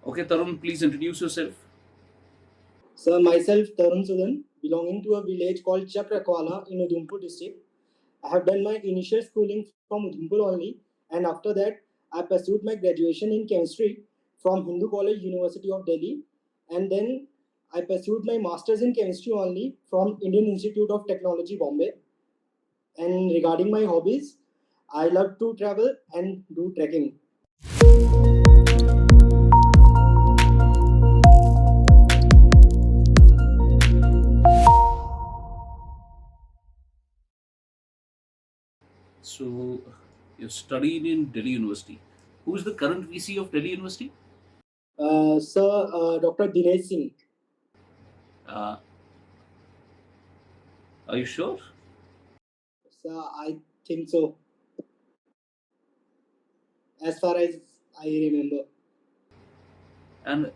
Okay, Tarun, please introduce yourself. So myself, Tarun Sudan, belonging to a village called Chakrakwala in Udhampur district. I have done my initial schooling from Udhampur only, and after that, I pursued my graduation in chemistry from Hindu College, University of Delhi, and then I pursued my masters in chemistry only from Indian Institute of Technology, Bombay. And regarding my hobbies, I love to travel and do trekking. So, you studied in Delhi University. Who is the current VC of Delhi University? Sir, Dr. Dinesh Singh. Uh, are you sure? So I think so, as far as I remember. And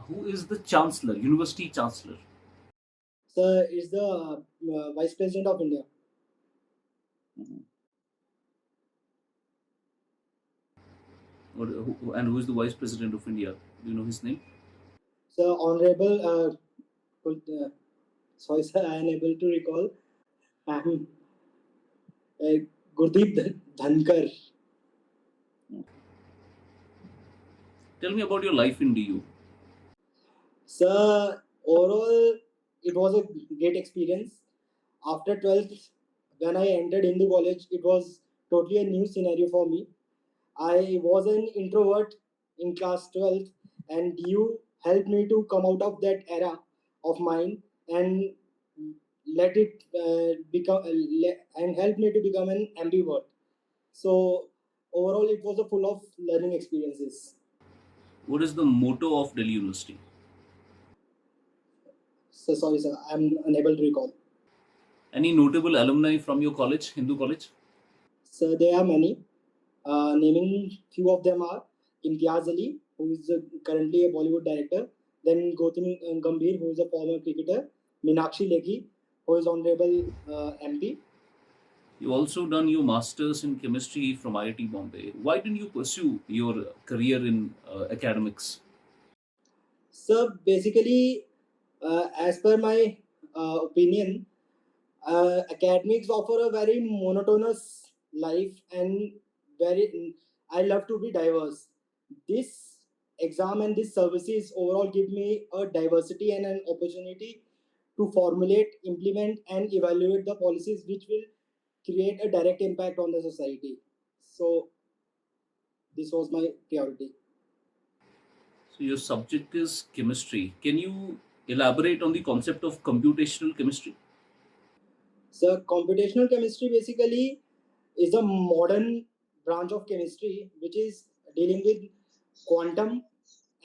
who is the Chancellor, University Chancellor? Sir is the Vice President of India. Mhm. And who is the Vice President of India? Do you know his name? Sir, Honorable, sorry sir, I am able to recall. Um, uh, Gurdeep Dhankar. Tell me about your life in DU. Sir, overall, it was a great experience. After 12th, when I entered Hindu college, it was totally a new scenario for me. I was an introvert in class 12th, and you helped me to come out of that era of mine and let it become and help me to become an ambivert. So overall, it was a full of learning experiences. What is the motto of Delhi University? So sorry, sir, I'm unable to recall. Any notable alumni from your college, Hindu college? So there are many. Naming few of them are Imtiaz Ali, who is currently a Bollywood director. Then Gautam Gambhir, who is a former cricketer. Meenakshi Lekhi, who is honorable MP. You also done your masters in chemistry from IIT Bombay. Why didn't you pursue your career in academics? So basically, as per my opinion, academics offer a very monotonous life and very. I love to be diverse. This exam and this services overall give me a diversity and an opportunity to formulate, implement, and evaluate the policies which will create a direct impact on the society. So this was my priority. So your subject is chemistry. Can you elaborate on the concept of computational chemistry? So computational chemistry basically is a modern branch of chemistry which is dealing with quantum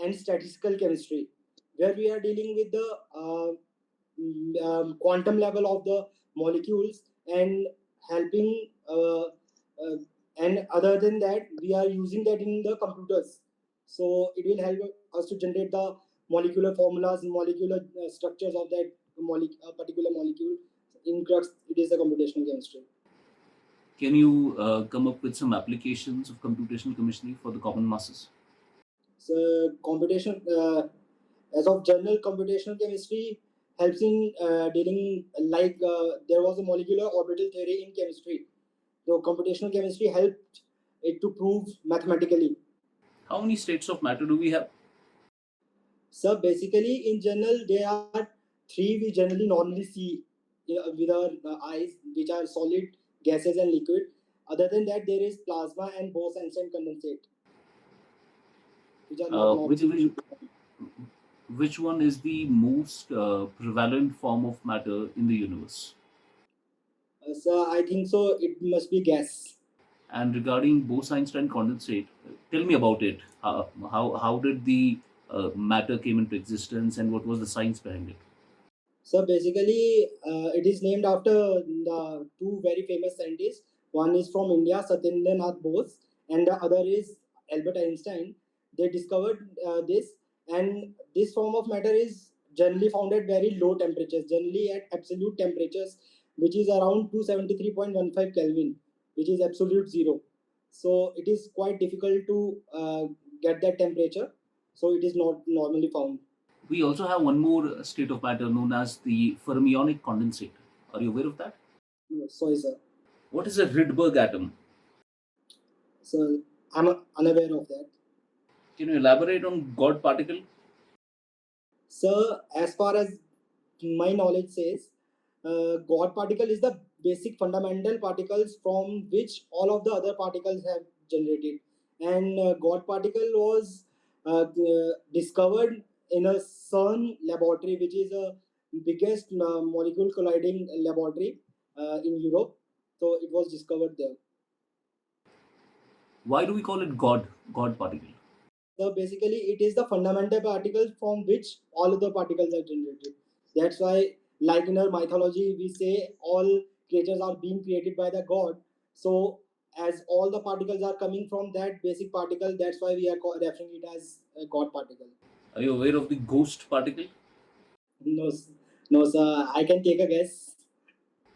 and statistical chemistry, where we are dealing with the quantum level of the molecules and helping and other than that we are using that in the computers, so it will help us to generate the molecular formulas and molecular structures of that particular molecule. In crux, it is the computational chemistry. Can you come up with some applications of computational chemistry for the common masses? So computation, as of general computational chemistry helps in dealing like there was a molecular orbital theory in chemistry. So computational chemistry helped it to prove mathematically. How many states of matter do we have? So basically, in general, there are three we generally normally see with our eyes, which are solid, gases, and liquid. Other than that, there is plasma and Bose-Einstein condensate, which are not Uh, which, normally which, seen. which one is the most prevalent form of matter in the universe? So I think so. It must be gas. And regarding Bose-Einstein condensate, tell me about it. How did the matter came into existence, and what was the science behind it? So basically, it is named after the two very famous scientists. One is from India, Satyendranath Bose, and the other is Albert Einstein. They discovered this, and this form of matter is generally found at very low temperatures, generally at absolute temperatures, which is around 273.15 Kelvin, which is absolute zero. So it is quite difficult to get that temperature. so it is not normally found. We also have one more state of matter known as the fermionic condensate. Are you aware of that? No, sorry, sir. What is a Rydberg atom? So I'm unaware of that. Can you elaborate on God particle? So as far as my knowledge says, God particle is the basic fundamental particles from which all of the other particles have generated. And God particle was discovered in a CERN laboratory, which is a biggest molecule colliding laboratory in Europe. So it was discovered there. Why do we call it God? God particle. So basically, it is the fundamental particles from which all other particles are generated. That's why, like in our mythology, we say all creatures are being created by the god. So as all the particles are coming from that basic particle, that's why we are referring it as a god particle. Are you aware of the ghost particle? No, no, sir. I can take a guess.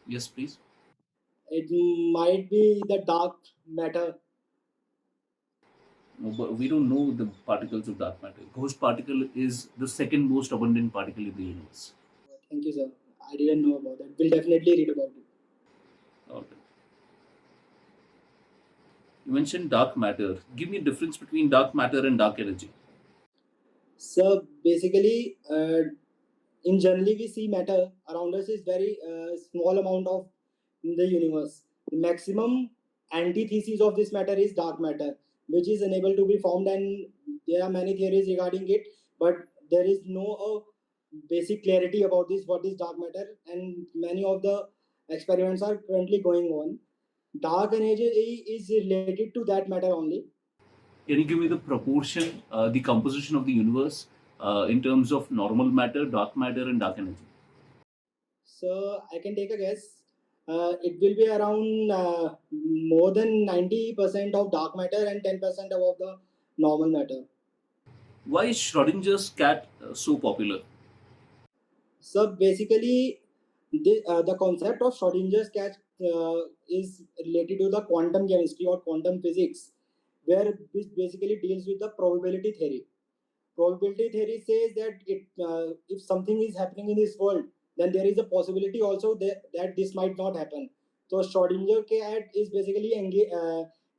Yes, please. It might be the dark matter. No, but we don't know the particles of dark matter. Ghost particle is the second most abundant particle in the universe. Thank you, sir. I didn't know about that. We'll definitely read about it. Okay. You mentioned dark matter. Give me a difference between dark matter and dark energy. So basically, in generally we see matter around us is very small amount of in the universe. The maximum antithesis of this matter is dark matter, which is unable to be found, and there are many theories regarding it, but there is no basic clarity about this what is dark matter, and many of the experiments are currently going on. Dark energy is related to that matter only. Can you give me the proportion, the composition of the universe in terms of normal matter, dark matter, and dark energy? So I can take a guess. It will be around more than 90% of dark matter and 10% of the normal matter. Why is Schrodinger's cat so popular? So basically, the concept of Schrodinger's cat is related to the quantum chemistry or quantum physics, where this basically deals with the probability theory. Probability theory says that if something is happening in this world, then there is a possibility also that this might not happen. So Schrodinger cat is basically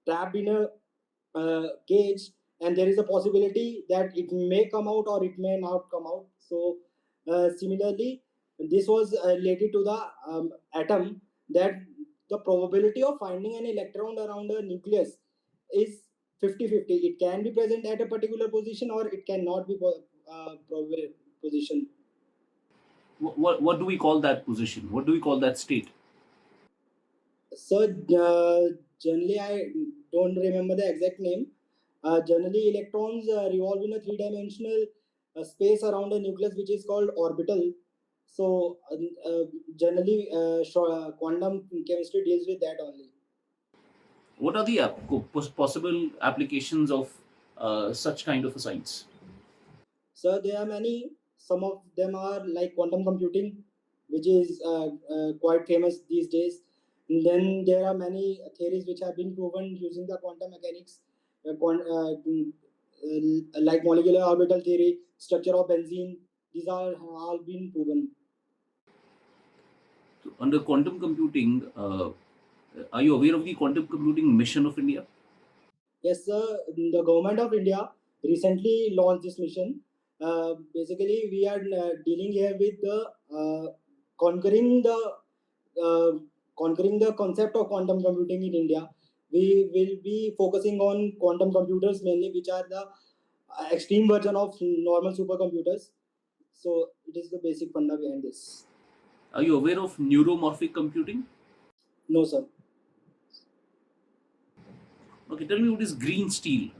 trapped in a cage, and there is a possibility that it may come out or it may not come out. So similarly, this was related to the atom, that the probability of finding an electron around a nucleus is 50-50. It can be present at a particular position or it cannot be probable position. What do we call that position? What do we call that state? So generally, I don't remember the exact name. Generally, electrons revolve in a three-dimensional space around a nucleus, which is called orbital. So generally, quantum chemistry deals with that only. What are the possible applications of such kind of a science? So there are many. Some of them are like quantum computing, which is quite famous these days. And then there are many theories which have been proven using the quantum mechanics, like molecular orbital theory, structure of benzene. These are all been proven. So under quantum computing, are you aware of the quantum computing mission of India? Yes, sir. The government of India recently launched this mission. Basically, we are dealing here with the conquering the uh, conquering the concept of quantum computing in India. We will be focusing on quantum computers mainly, which are the extreme version of normal supercomputers. So it is the basic funda behind this. Are you aware of neuromorphic computing? No, sir. Okay, tell me what is green steel?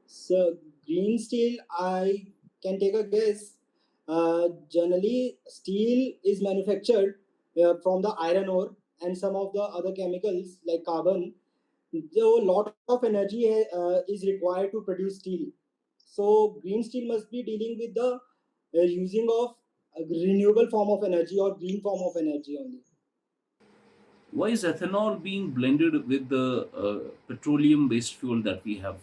So green steel, I can take a guess. Generally, steel is manufactured from the iron ore and some of the other chemicals like carbon. So a lot of energy is required to produce steel. So green steel must be dealing with the using of a renewable form of energy or green form of energy only. Why is ethanol being blended with the petroleum based fuel that we have?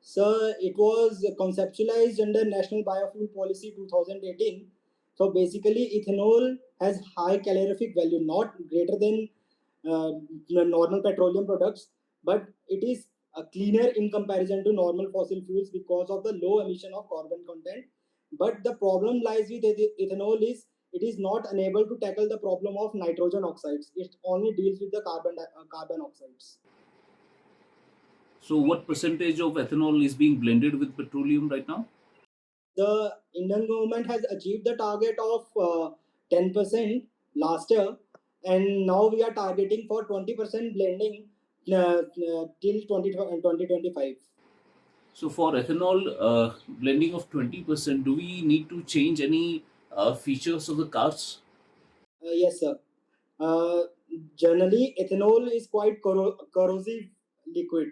So it was conceptualized under National Biofuel Policy 2018. So basically, ethanol has high calorific value, not greater than normal petroleum products, but it is cleaner in comparison to normal fossil fuels because of the low emission of carbon content. But the problem lies with ethanol is it is not unable to tackle the problem of nitrogen oxides. It only deals with the carbon oxides. So, what percentage of ethanol is being blended with petroleum right now? The Indian government has achieved the target of 10% last year, and now we are targeting for 20% blending till 2025. So, for ethanol blending of 20%, do we need to change any features of the cars? Yes, sir. Uh, Generally, ethanol is quite corrosive liquid,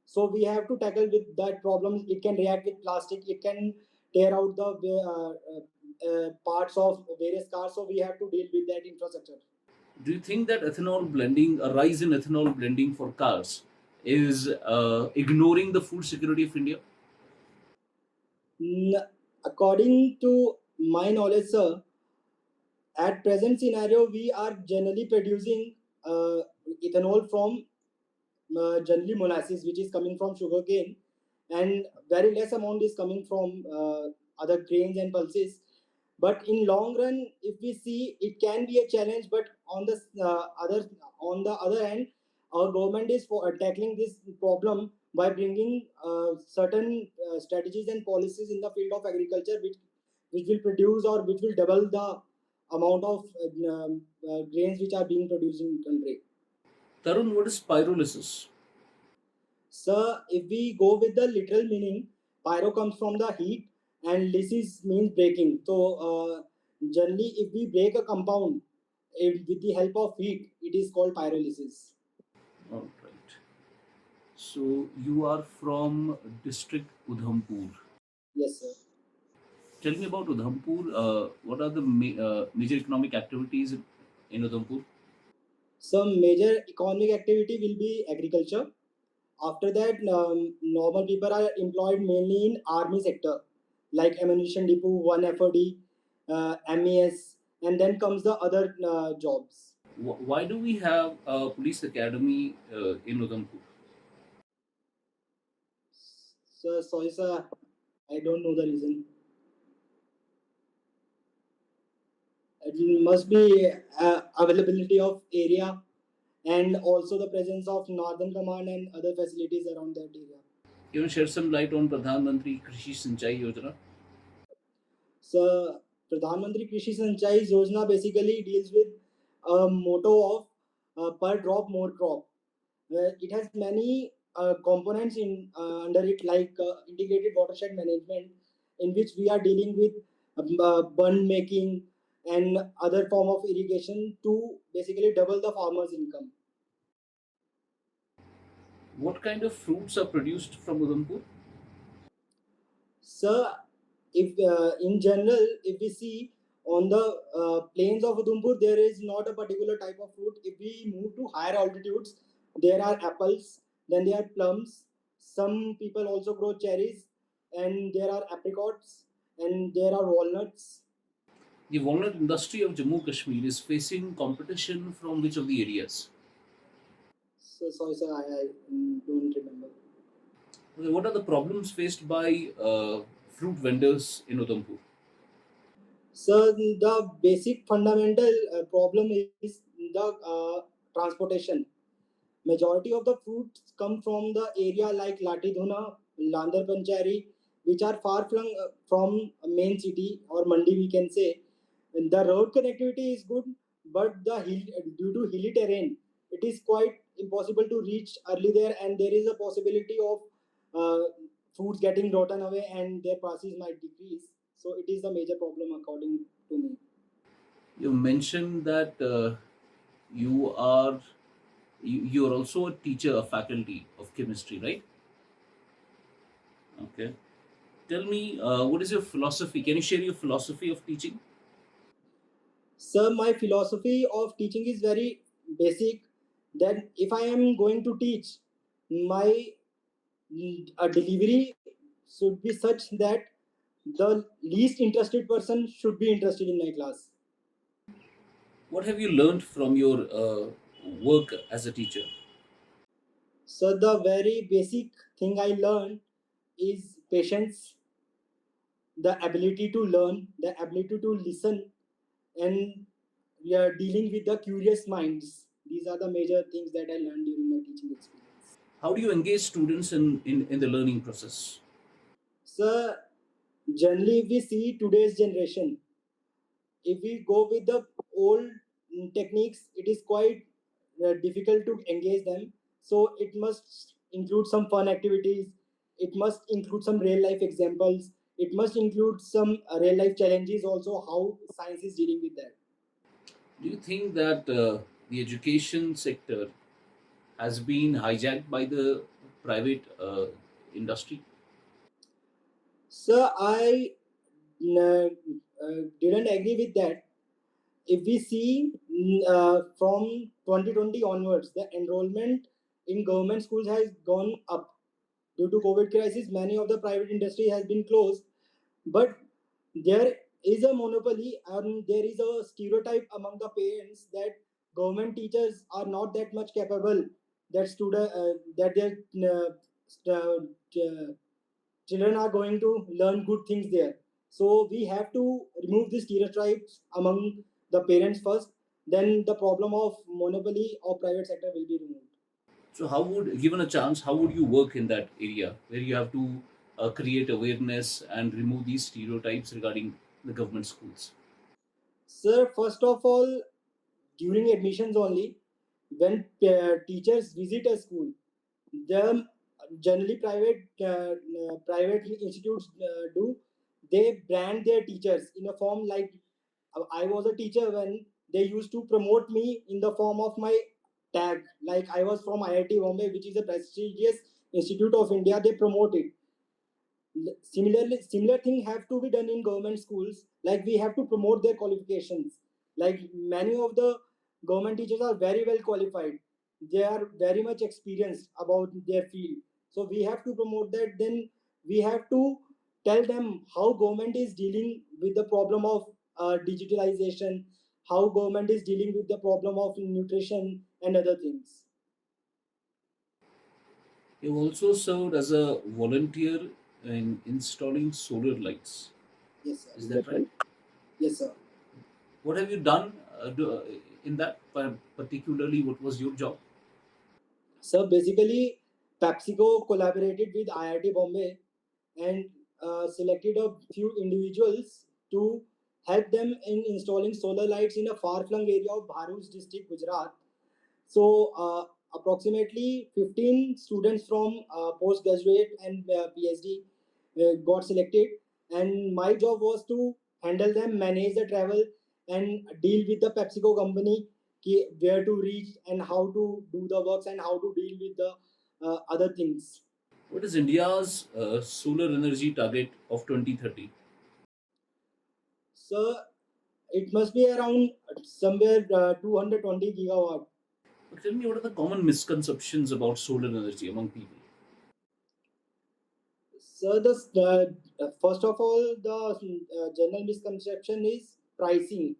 so we have to tackle with that problem. It can react with plastic. It can tear out the parts of various cars. So we have to deal with that infrastructure. Do you think that ethanol blending, a rise in ethanol blending for cars, is ignoring the food security of India? N- According to my knowledge, sir, at present scenario, we are generally producing ethanol from generally molasses, which is coming from sugarcane, and very less amount is coming from other grains and pulses. But in long run, if we see, it can be a challenge. But on the other hand, our government is for tackling this problem by bringing certain strategies and policies in the field of agriculture, which will produce or which will double the amount of grains which are being produced in country. Tarun, what is pyrolysis? So, if we go with the literal meaning, pyro comes from the heat and lysis means breaking. So, generally, if we break a compound with the help of heat, it is called pyrolysis. All right. So, you are from district Udhampur. Yes, sir. Tell me about Udhampur. What are the major economic activities in Udhampur? Some major economic activity will be agriculture. After that, normal people are employed mainly in army sector, like ammunition depot, 1FOD, MES, and then comes the other jobs. Why do we have a police academy in Udhampur? So, sorry, sir, I don't know the reason. It must be availability of area and also the presence of Northern Command and other facilities around that area. Can you shed some light on Pradhan Mantri Krishi Sinchai Yojana? So, Pradhan Mantri Krishi Sanchai Yojana basically deals with a motto of per drop more crop. It has many components in under it, like integrated watershed management, in which we are dealing with bund making and other form of irrigation to basically double the farmers' income. What kind of fruits are produced from Udhampur? So, if in general, if we see on the plains of Udhumpur, there is not a particular type of fruit. If we move to higher altitudes, there are apples, then there are plums. Some people also grow cherries, and there are apricots, and there are walnuts. The walnut industry of Jammu Kashmir is facing competition from which of the areas? So, sorry, sir, I don't remember. Okay, what are the problems faced by fruit vendors in Udhampur? So, the basic fundamental problem is the transportation. Majority of the fruits come from the area like Latidhuna, Landar Panchari, which are far flung from a main city or mandi, we can say. And the road connectivity is good, but due to hilly terrain, it is quite impossible to reach early there, and there is a possibility of uh, fruits getting rotten away and their prices might decrease. So it is the major problem according to me. You mentioned that you are you are also a teacher, a faculty of chemistry, right? Okay. Tell me, what is your philosophy? Can you share your philosophy of teaching? Sir, my philosophy of teaching is very basic. That if I am going to teach, my delivery should be such that the least interested person should be interested in my class. What have you learned from your work as a teacher? So the very basic thing I learned is patience, the ability to learn, the ability to listen, and we are dealing with the curious minds. These are the major things that I learned during my teaching experience. How do you engage students in the learning process? So generally, if we see today's generation, if we go with the old techniques, it is quite difficult to engage them. So it must include some fun activities. It must include some real life examples. It must include some real life challenges also. How science is dealing with that. Do you think that the education sector has been hijacked by the private industry? So I didn't agree with that. If we see from 2020 onwards, the enrollment in government schools has gone up. Due to COVID crisis, many of the private industry has been closed, but there is a monopoly and there is a stereotype among the parents that government teachers are not that much capable, that their children are going to learn good things there. So we have to remove these stereotypes among the parents first, then the problem of monopoly or private sector will be removed. So, how would, given a chance, how would you work in that area where you have to create awareness and remove these stereotypes regarding the government schools? Sir, first of all, during admissions only, when teachers visit a school, the generally private institutes do, they brand their teachers in a form like I was a teacher when they used to promote me in the form of my tag, like I was from IIT Bombay, which is a prestigious institute of India. They promote it. Similar thing have to be done in government schools, like we have to promote their qualifications. Like many of the government teachers are very well qualified, they are very much experienced about their field, so we have to promote that. Then we have to tell them how government is dealing with the problem of digitalization, how government is dealing with the problem of nutrition and other things. You also served as a volunteer in installing solar lights. Yes, sir. Is Is that that right? right? Yes, sir. What have you done in that? Particularly, what was your job? So basically, PepsiCo collaborated with IIT Bombay and selected a few individuals to help them in installing solar lights in a far-flung area of Bharuch district, Gujarat. So approximately 15 students from postgraduate and PhD got selected, and my job was to handle them, manage the travel, and deal with the PepsiCo company, where to reach and how to do the works and how to deal with the other things. What is India's solar energy target of 2030? So it must be around somewhere 220 gigawatt. But tell me, what are the common misconceptions about solar energy among people? So the first of all, the general misconception is pricing.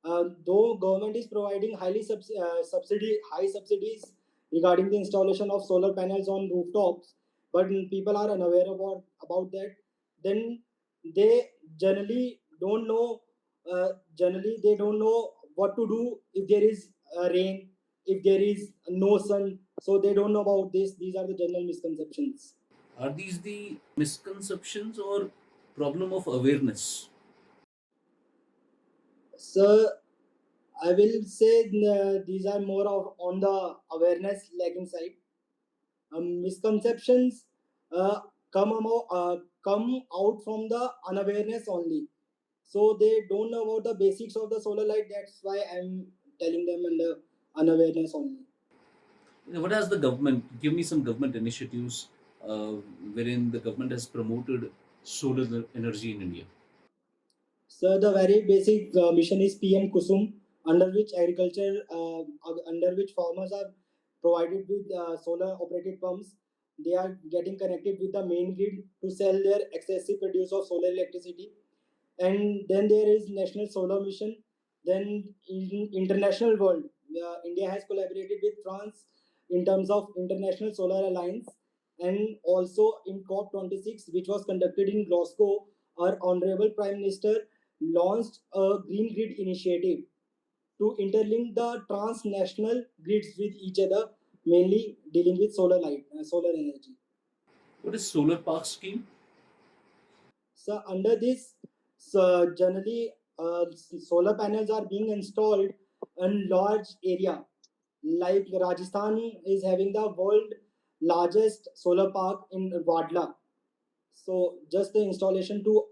Though government is providing high subsidies regarding the installation of solar panels on rooftops, but people are unaware about that. Then they generally don't know. Generally, they don't know what to do if there is rain, if there is no sun. So they don't know about this. These are the general misconceptions. Are these the misconceptions or problem of awareness? So I will say these are more of on the awareness lagging side. Misconceptions uh, come out from the unawareness only. So they don't know about the basics of the solar light. That's why I'm telling them under unawareness only. What has the government? Give me some government initiatives wherein the government has promoted solar energy in India. So the very basic mission is PM Kusum, under which farmers are provided with solar operated pumps. They are getting connected with the main grid to sell their excessive produce of solar electricity. And then there is National Solar Mission. Then in international world, India has collaborated with France in terms of International Solar Alliance. And also in COP26, which was conducted in Glasgow, our honorable Prime Minister launched a green grid initiative to interlink the transnational grids with each other, mainly dealing with solar energy. What is solar park scheme? So under this, so generally solar panels are being installed in large area. Like Rajasthan is having the world largest solar park in Wadla. So just the installation to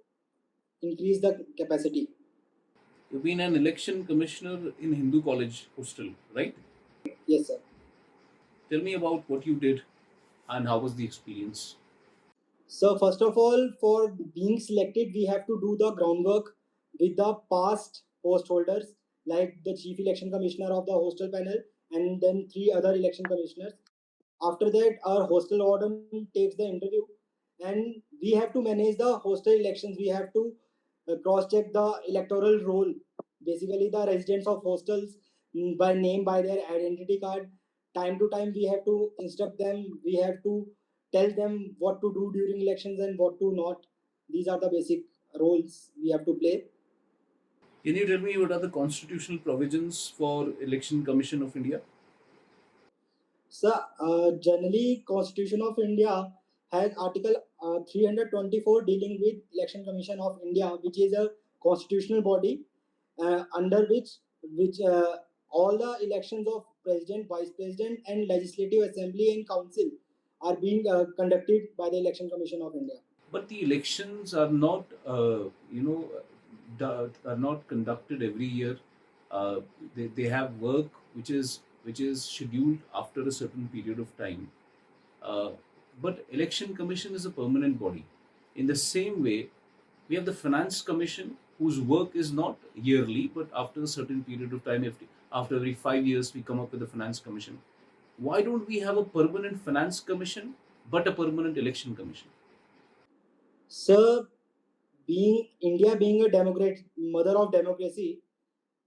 increase the capacity. You've been an election commissioner in Hindu college hostel, right? Yes, sir. Tell me about what you did and how was the experience. So first of all, for being selected, we have to do the groundwork with the past post holders, like the chief election commissioner of the hostel panel, and then three other election commissioners. After that, our hostel warden takes the interview, and we have to manage the hostel elections. We have to cross check the electoral roll, basically the residents of hostels, by name, by their identity card. Time to time we have to instruct them, we have to tell them what to do during elections and what to not. These are the basic roles we have to play. Can you tell me what are the constitutional provisions for Election Commission of India? So, generally, Constitution of India has Article 324 dealing with Election Commission of India, which is a constitutional body under which all the elections of president, vice president, and legislative assembly and council are being conducted by the Election Commission of India. But the elections are not, are not conducted every year. They have work which is scheduled after a certain period of time. Uh, but election commission is a permanent body. In the same way, we have the finance commission whose work is not yearly, but after a certain period of time, if after every 5 years we come up with a finance commission. Why don't we have a permanent finance commission but a permanent election commission? So, being India being a democrat, mother of democracy,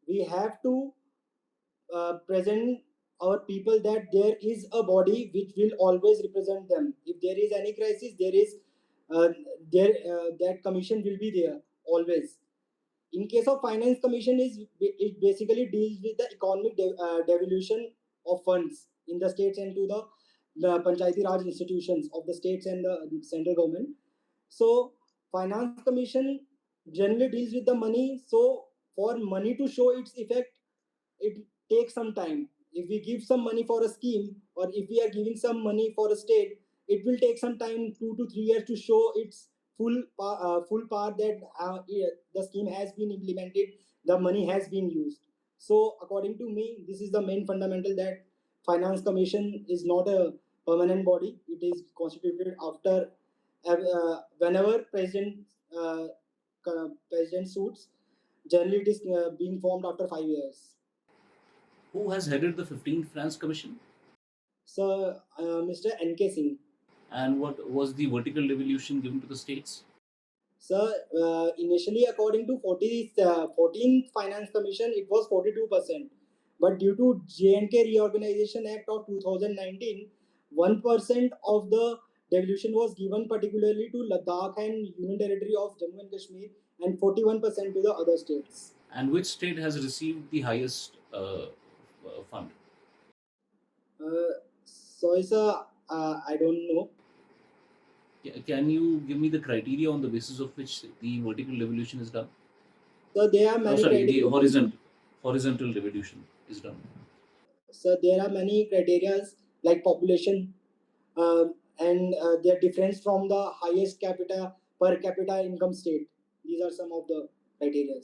we have to present our people that there is a body which will always represent them. If there is any crisis, there is uh, that commission will be there always. In case of finance commission, is it basically deals with the economic devolution of funds in the states and to the panchayati raj institutions of the states and the central government. So finance commission generally deals with the money. So for money to show its effect, it takes some time. If we give some money for a scheme, or if we are giving some money for a state, it will take some time, 2 to 3 years, to show its full power that yeah, the scheme has been implemented, the money has been used. So according to me, this is the main fundamental, that finance commission is not a permanent body. It is constituted after whenever uh, president suits. Generally, it is being formed after 5 years. Who has headed the 15th finance commission? So, Mr. N.K. Singh. And what was the vertical devolution given to the states? So, initially, according to 14th Finance Commission, it was 42%. But due to J&K Reorganization Act of 2019, 1% of the devolution was given particularly to Ladakh and Union Territory of Jammu and Kashmir, and 41% to the other states. And which state has received the highest fund? So, it's a, I don't know. Can you give me the criteria on the basis of which the vertical devolution is done? So, there are Oh, many sorry, the criteria. horizontal devolution is done. So, there are many criteria like population, and their difference from the highest capita per capita income state. These are some of the criteria.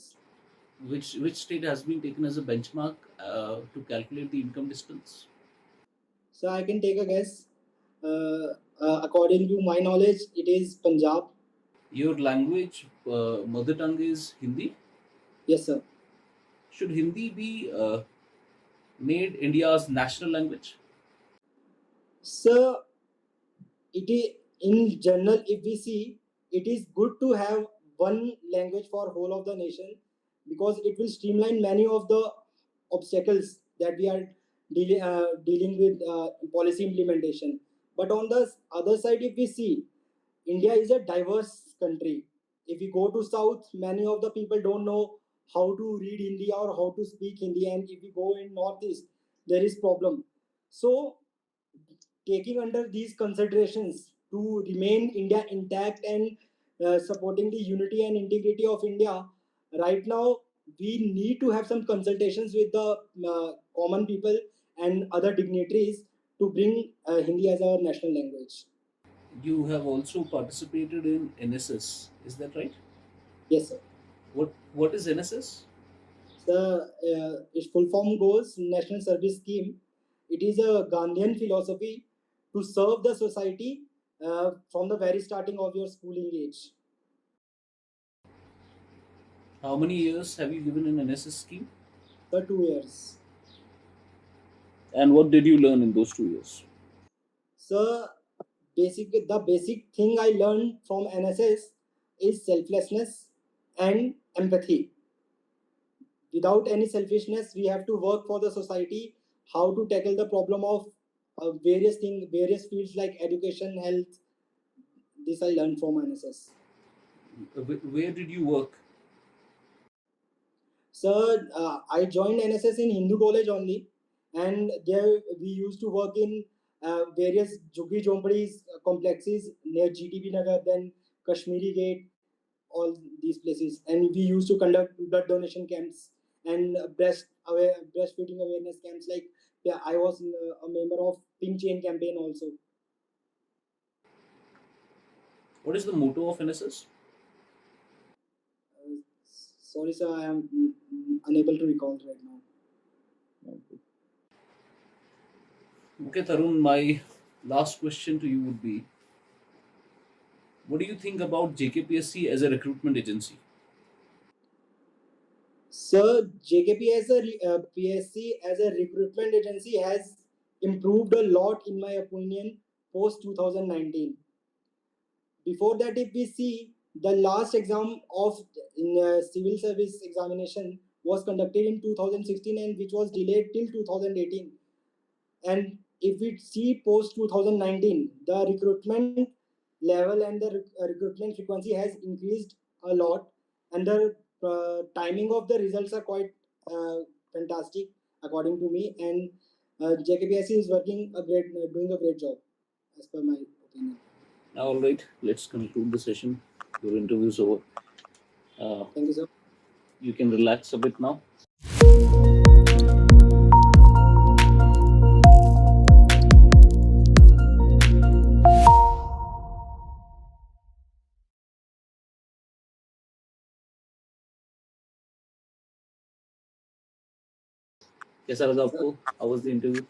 Which state has been taken as a benchmark to calculate the income distance? So I can take a guess. According to my knowledge, it is Punjab. Your language, mother tongue is Hindi. Yes, sir. Should Hindi be made India's national language? So it is in general, if we see, it is good to have one language for whole of the nation, because it will streamline many of the obstacles that we are dealing with policy implementation. But on the other side, if we see, India is a diverse country. If we go to south, many of the people don't know how to read Hindi or how to speak Hindi, and if we go in northeast, there is problem. So taking under these considerations to remain India intact and supporting the unity and integrity of India, right now we need to have some consultations with the common people and other dignitaries to bring Hindi as our national language. You have also participated in NSS, is that right? Yes, sir. What is NSS? Its full form goes National Service Scheme. It is a Gandhian philosophy to serve the society from the very starting of your schooling age. How many years have you given in NSS scheme? For 2 years. And what did you learn in those 2 years? So the basic thing I learned from NSS is selflessness and empathy. Without any selfishness, we have to work for the society. How to tackle the problem of various things, various fields like education, health. This I learned from NSS. Where did you work? So I joined NSS in Hindu college only, and there we used to work in various Juggi Jompadis complexes near GTB Nagar, then Kashmiri Gate, all these places, and we used to conduct blood donation camps and breastfeeding awareness camps. Like, yeah, I was a member of Pink Chain campaign also. What is the motto of NSS? Uh, Sorry, sir, I am unable to recall right now. Okay, Tarun, my last question to you would be, what do you think about JKPSC as a recruitment agency? Sir, JKP as a PSC as a recruitment agency has improved a lot in my opinion post 2019. Before that, if we see, the last exam of in civil service examination was conducted in 2016 and which was delayed till 2018. And if we see post 2019, the recruitment level and the recruitment frequency has increased a lot, and the timing of the results are quite fantastic according to me. And JKPSC is doing a great job as per my opinion. All right, let's conclude the session. Your interview is over. Thank you, sir. You can relax a bit now. कैसा लगा Sir, आपको? How was the interview?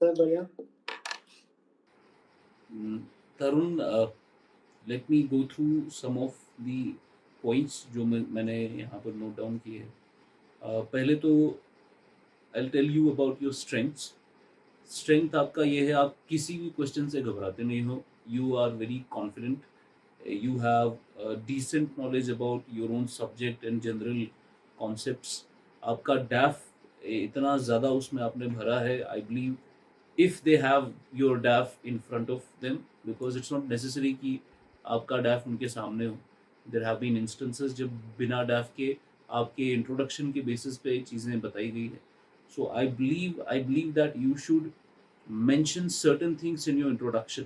sir, बढ़िया. Tarun, let me go through some of the points जो मैंने यहाँ पर note down किए हैं. पहले तो I'll tell you about your strengths. Strength आपका ये है, आप किसी भी क्वेश्चन से घबराते नहीं हो. You are very confident. You have decent knowledge about your own subject and general concepts. आपका डैफ इतना ज़्यादा उसमें आपने भरा है. I believe if they have your DAF in front of them, because it's not necessary कि आपका डैफ उनके सामने हो. देर हैव बीन इंस्टेंसेस जब बिना डैफ के आपके इंट्रोडक्शन के बेसिस पे चीज़ें बताई गई है. So I believe that you should mention certain things in your introduction.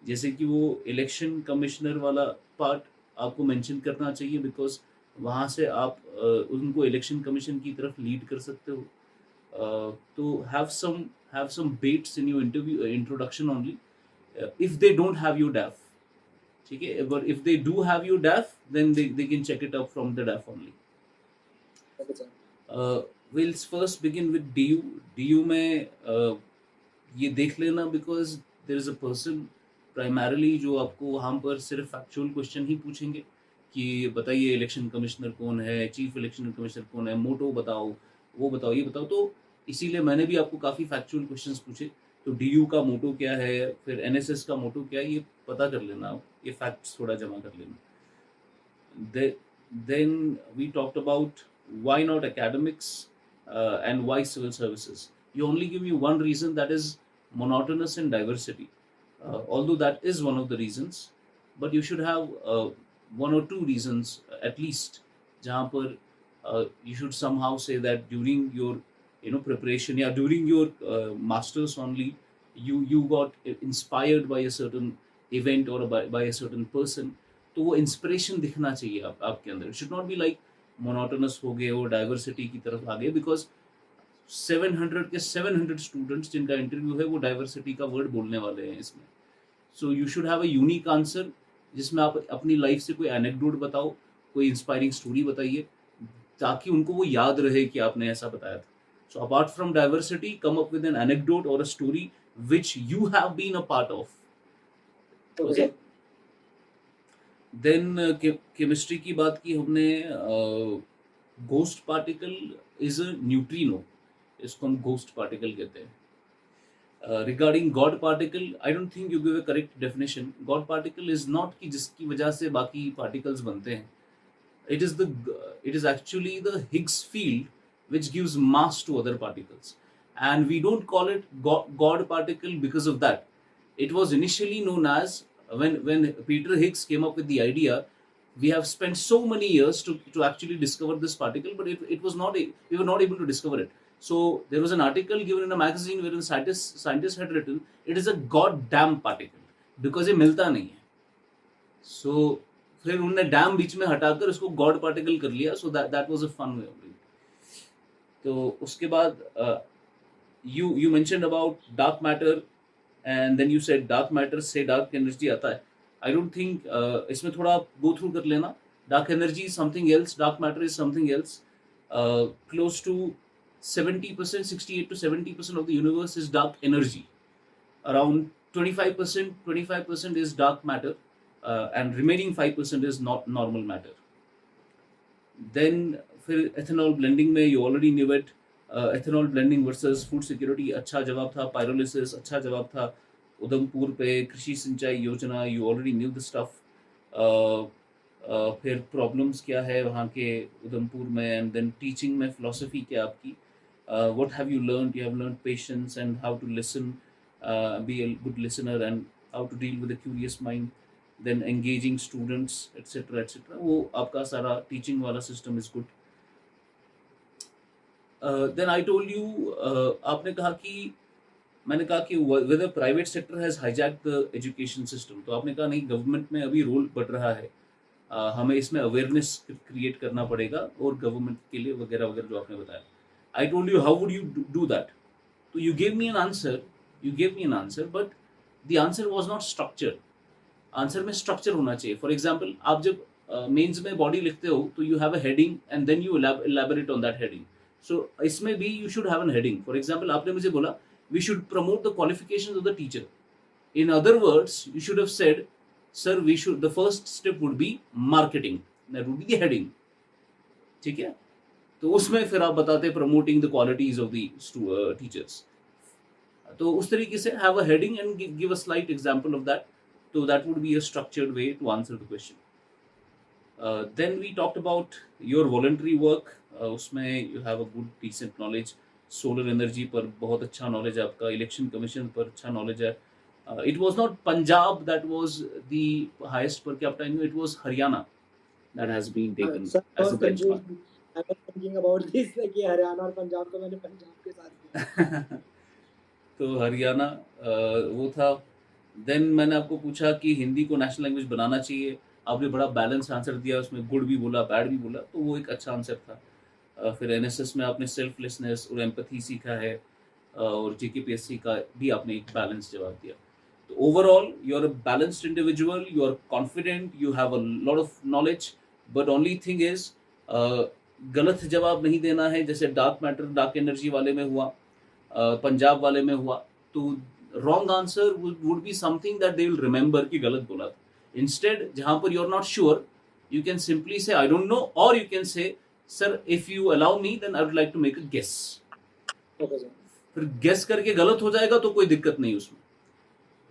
जैसे कि वो इलेक्शन कमिश्नर वाला पार्ट आपको मेंशन करना चाहिए, बिकॉज वहाँ से आप उनको इलेक्शन कमीशन की तरफ लीड कर सकते हो. तो have some baits in your interview introduction only. If they don't have your DAF, ठीक है, but if they do have your DAF, then they can check it up from the DAF only. Okay, sir. We'll first begin with DU. DU में ये देख लेना, because there is a person primarily जो आपको वहाँ पर सिर्फ factual question ही पूछेंगे कि बताइए इलेक्शन कमिश्नर कौन है, चीफ इलेक्शन कमिश्नर कौन है, मोटो बताओ, वो बताओ, ये बताओ. तो इसीलिए मैंने भी आपको काफ़ी फैक्चुअल क्वेश्चंस पूछे. तो DU का मोटो क्या है, फिर NSS का मोटो क्या है, ये पता कर लेना, ये फैक्ट्स थोड़ा जमा कर लेना. Then we talked about why not academics and why civil services. You only give me one reason, that is monotonous and diversity. Although that is one of the reasons, but you should have one or two reasons at least. जहाँ पर you should somehow say that during your preparation, yeah, during your masters only, you got inspired by a certain event or by a certain person. तो वो inspiration दिखना चाहिए आपके अंदर. It should not be like monotonous हो गए और diversity की तरफ आ गए, बिकॉज 700 के 700 स्टूडेंट्स जिनका इंटरव्यू है वो डाइवर्सिटी का वर्ड बोलने वाले हैं इसमें. So you should have a unique answer जिसमें आप अपनी लाइफ से कोई एनेक्डोट बताओ, कोई इंस्पायरिंग स्टोरी बताइए, ताकि उनको वो याद रहे कि आपने ऐसा बताया था. So apart from diversity, come up with an anecdote और a story which you have been a part of. Okay. Then chemistry की बात की हमने. Ghost particle is a neutrino, इसको हम गोस्ट पार्टिकल कहते हैं. Regarding God particle, I don't think you give a correct definition. God particle is not कि जिसकी वजह से बाकी पार्टिकल्स बनते हैं. It is actually the Higgs field which gives mass to other particles, and we don't call it God particle because of that. It was initially known as, when Peter Higgs came up with the idea, we have spent so many years to actually discover this particle, but it was not we were not able to discover it. So there was an article given in a magazine wherein scientists had written it is a goddamn particle because ये मिलता नहीं है. So फिर उन्होंने dam बीच में हटाकर उसको God particle कर लिया. So that was a fun way of it. तो उसके बाद you mentioned about dark matter, and then you said dark matter से dark energy आता है. I don't think इसमें थोड़ा go through कर लेना. Dark energy is something else, dark matter is something else. Close to 70%, 68 to 70% of the universe is dark energy. Around 25% is dark matter, and remaining 5% is not normal matter. Then फिर ethanol blending में you already knew it. Ethanol blending versus food security अच्छा जवाब था. Pyrolysis अच्छा जवाब था. उधमपुर पे कृषि सिंचाई योजना, you already knew the stuff. फिर प्रॉब्लम्स क्या है वहाँ के उधमपुर में, and then teaching में philosophy क्या आपकी. What have you learned? You have learned patience and how to listen, be a good listener, and how to deal with a curious mind. Then engaging students, etc. etc. वो आपका सारा teaching वाला system is good. Then I told you, आपने कहा कि, मैंने कहा कि whether private sector has hijacked the education system. तो आपने कहा नहीं, गवर्नमेंट में अभी रोल बढ़ रहा है, हमें इसमें अवेयरनेस क्रिएट करना पड़ेगा और गवर्नमेंट के लिए वगैरह वगैरह जो आपने बताया. I told you how would you do that. So you gave me an answer, but the answer was not structured. Answer में स्ट्रक्चर होना चाहिए. फॉर एग्जाम्पल, आप जब मेंस में बॉडी लिखते हो तो you have a heading and then you elaborate on that heading. So इसमें भी you should have an heading. For example, आपने मुझे बोला we should promote the qualifications of the teacher. In other words, you should have said, sir we should, the first step would be marketing, that would be the heading. ठीक है. तो उसमें फिर आप बताते promoting the qualities of the teachers. तो उस तरीके से have a heading and give a slight example of that. So that would be a structured way to answer the question. Then we talked about your voluntary work. उसमें you have a good decent knowledge. Solar energy पर बहुत अच्छा knowledge है आपका. Election commission पर अच्छा knowledge है. It was not Punjab that was the highest per capita income. It was Haryana that has been taken Sir, I as a was benchmark. confused. I was thinking about this कि हरियाणा और पंजाब को मैंने पंजाब के साथ किया. तो हरियाणा वो था. देन मैंने आपको पूछा कि हिंदी को नेशनल लैंग्वेज बनाना चाहिए. आपने बड़ा बैलेंस आंसर दिया, उसमें गुड भी बोला, बैड भी बोला, तो वो एक अच्छा आंसर था. फिर एनएसएस में आपने सेल्फलेसनेस और एम्पैथी सीखा है, और जेकेपीएससी का भी आपने एक बैलेंस जवाब दिया. तो overall you are a balanced individual, you are confident, you have a lot of knowledge, but only thing is गलत जवाब नहीं देना है. जैसे डार्क मैटर, डार्क एनर्जी वाले में हुआ, पंजाब वाले में हुआ, तो wrong answer would be something that they will remember कि गलत बोला था. Instead, जहाँ पर you are not sure, you can simply say I don't know, or you can say, sir, if you allow me, then I would like to make a guess. Okay, sir. फिर guess करके गलत हो जाएगा तो कोई दिक्कत नहीं उसमें.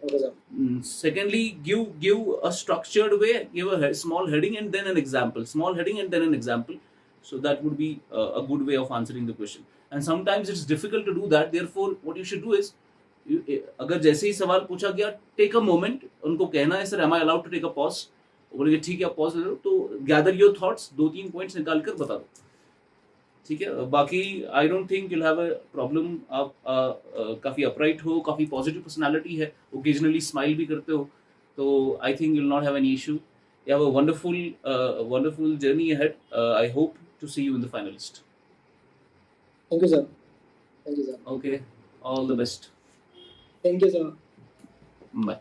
Okay, sir. Secondly, give a structured way, give a small heading and then an example, small heading and then an example. So that would be a good way of answering the question. And sometimes it's difficult to do that. Therefore, what you should do is, अगर जैसे ही सवाल पूछा गया, take a moment, उनको कहना है sir am I allowed to take a pause, बोलेंगे ठीक है आप पॉज ले लो, तो गैदर योर थॉट्स, 2-3 पॉइंट्स निकाल कर बता दो. ठीक है, बाकी I don't think you'll have a problem. आप काफ़ी अपराइट हो, काफ़ी पॉजिटिव पर्सनालिटी है, ओकेजनली स्माइल भी करते हो, तो I think you'll not have any issue. You have a wonderful journey ahead. I hope to see you in the finalist. Thank you, sir. Thank you, sir. Okay, all the best. Thank you, sir. Bye.